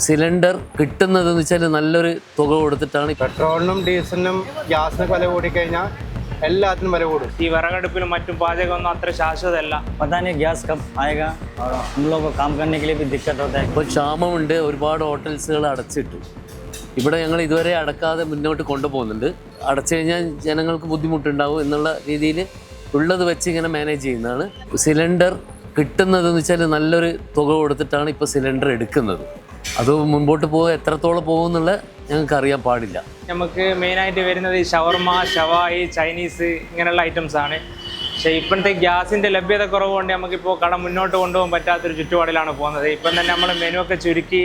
Cylinder കിട്ടുന്നതെന്ന് വെച്ചാൽ നല്ലൊരു തുക കൊടുത്തിട്ടാണ്. പെട്രോളിനും ഡീസലിനും ഗ്യാസിനും വില കൂടിക്കഴിഞ്ഞാൽ എല്ലാത്തിനും വില കൂടും. ഈ വിറകടുപ്പിലും മറ്റും പാചകമൊന്നും അത്ര ശാശ്വതമല്ല. पता नहीं गैस कब आएगा और हम लोग को काम करने के लिए भी दिक्कत होता है. ഇപ്പോൾ ക്ഷാമമുണ്ട്, ഒരുപാട് ഹോട്ടൽസുകൾ അടച്ചിട്ടു. ഇവിടെ ഞങ്ങൾ ഇതുവരെ അടക്കാതെ മുന്നോട്ട് കൊണ്ടുപോകുന്നുണ്ട്. അടച്ചു കഴിഞ്ഞാൽ ജനങ്ങൾക്ക് ബുദ്ധിമുട്ടുണ്ടാവും എന്നുള്ള രീതിയിൽ ഉള്ളത് വെച്ച് ഇങ്ങനെ മാനേജ് ചെയ്യുന്നതാണ്. സിലിണ്ടർ കിട്ടുന്നതെന്ന് വെച്ചാൽ നല്ലൊരു തുക കൊടുത്തിട്ടാണ് ഇപ്പോൾ സിലിണ്ടർ എടുക്കുന്നത്. അത് മുമ്പോട്ട് പോകുക എത്രത്തോളം പോകും എന്നുള്ള ഞങ്ങൾക്ക് അറിയാൻ പാടില്ല. നമുക്ക് മെയിനായിട്ട് വരുന്നത് ഈ ഷവർമ, ഷവായി, ചൈനീസ് ഇങ്ങനെയുള്ള ഐറ്റംസ് ആണ്. പക്ഷേ ഇപ്പോഴത്തെ ഗ്യാസിൻ്റെ ലഭ്യത കുറവുകൊണ്ട് നമുക്കിപ്പോൾ കട മുന്നോട്ട് കൊണ്ടുപോകാൻ പറ്റാത്തൊരു ചുറ്റുപാടിലാണ് പോകുന്നത്. ഇപ്പം തന്നെ നമ്മൾ മെനു ഒക്കെ ചുരുക്കി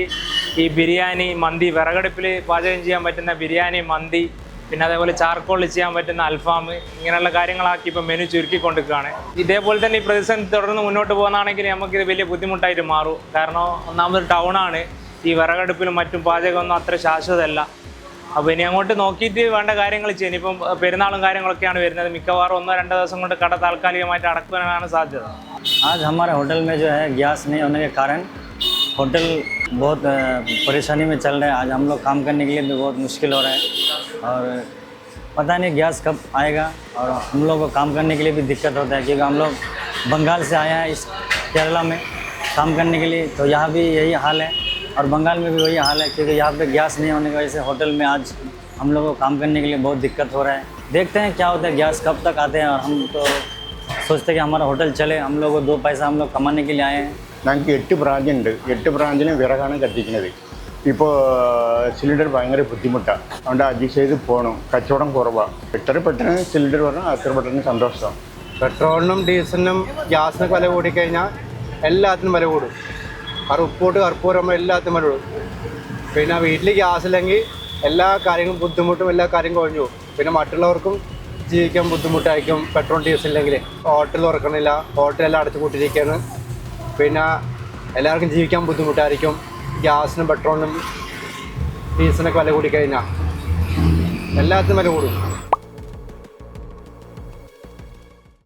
ഈ ബിരിയാണി, മന്തി, വിറകടുപ്പിൽ പാചകം ചെയ്യാൻ പറ്റുന്ന ബിരിയാണി, മന്തി, പിന്നെ അതേപോലെ ചാർക്കോളിൽ ചെയ്യാൻ പറ്റുന്ന അൽഫാം, ഇങ്ങനെയുള്ള കാര്യങ്ങളാക്കി ഇപ്പോൾ മെനു ചുരുക്കിക്കൊണ്ടിരിക്കുകയാണ്. ഇതേപോലെ തന്നെ ഈ പ്രതിസന്ധി തുടർന്ന് മുന്നോട്ട് പോകുന്നതാണെങ്കിൽ നമുക്കിത് വലിയ ബുദ്ധിമുട്ടായിട്ട് മാറും. കാരണം ഒന്നാമത് ടൗണാണ്, ഈ വിറകടുപ്പിലും മറ്റും പാചകമൊന്നും അത്ര ശാശ്വതമല്ല. അപ്പോൾ ഇനി അങ്ങോട്ട് നോക്കിയിട്ട് വേണ്ട കാര്യങ്ങൾ ചെയ്യാൻ. ഇനിയിപ്പം പെരുന്നാളും കാര്യങ്ങളൊക്കെയാണ് വരുന്നത്. മിക്കവാറും 1-2 ദിവസം കൊണ്ട് കട താൽക്കാലികമായിട്ട് അടക്കുവാനാണ് സാധ്യത. आज हमारे होटल में जो है गैस नहीं होने के कारण होटल बहुत परेशानी में चल रहा है. आज हम लोग काम करने के लिए भी बहुत मुश्किल हो रहा है और पता नहीं गैस कब आएगा और हम लोग को काम करने के लिए भी दिक्कत होता है क्योंकि हम लोग बंगाल से आए हैं इस केरला में काम करने के लिए. तो यहाँ भी यही हाल है और बंगाल में भी वही हाल है क्योंकि यहाँ पे गैस नहीं होने की वजह से होटल में आज हम लोग को काम करने के लिए बहुत दिक्कत हो रहा है. देखते हैं क्या होता है, गैस कब तक आते हैं. और हम तो सोचते हैं कि हमारा होटल चले, हम लोग को 2 पैसा हम लोग कमाने के लिए आए हैं. ഞങ്ങൾക്ക് 8 ബ്രാഞ്ചുണ്ട്. 8 ബ്രാഞ്ചിലും വിറകാണ് കത്തിക്കുന്നത്. ഇപ്പോൾ സിലിണ്ടർ ഭയങ്കര ബുദ്ധിമുട്ടാണ്. അതുകൊണ്ട് അഡ്ജസ്റ്റ് ചെയ്ത് പോകണം. കച്ചവടം കുറവാണ്. എത്ര പെട്ടെന്ന് സിലിണ്ടർ പറഞ്ഞാൽ അത്ര പെട്ടെന്ന് സന്തോഷമാണ്. പെട്രോളിനും ഡീസലിനും ഗ്യാസിനും വില കൂടിക്കഴിഞ്ഞാൽ എല്ലാത്തിനും വില കൂടും. ഉപ്പോട്ട് കർപ്പൂരം എല്ലാത്തിനും വില കൂടും. പിന്നെ വീട്ടിൽ ഗ്യാസ് ഇല്ലെങ്കിൽ എല്ലാ കാര്യങ്ങളും ബുദ്ധിമുട്ടും എല്ലാ കാര്യം കുറഞ്ഞു പോകും. പിന്നെ മറ്റുള്ളവർക്കും ജീവിക്കാൻ ബുദ്ധിമുട്ടായിരിക്കും. പെട്രോൾ ഡീസൽ ഇല്ലെങ്കിൽ ഹോട്ടൽ തുറക്കണില്ല, ഹോട്ടലെല്ലാം അടച്ചു കൂട്ടിയിരിക്കുകയാണ്. പിന്നെ എല്ലാവർക്കും ജീവിക്കാൻ ബുദ്ധിമുട്ടായിരിക്കും. ഗ്യാസിനും പെട്രോളിനും ഡീസലിനൊക്കെ വില കൂടിക്കഴിഞ്ഞാൽ എല്ലാത്തിനും വില കൂടും.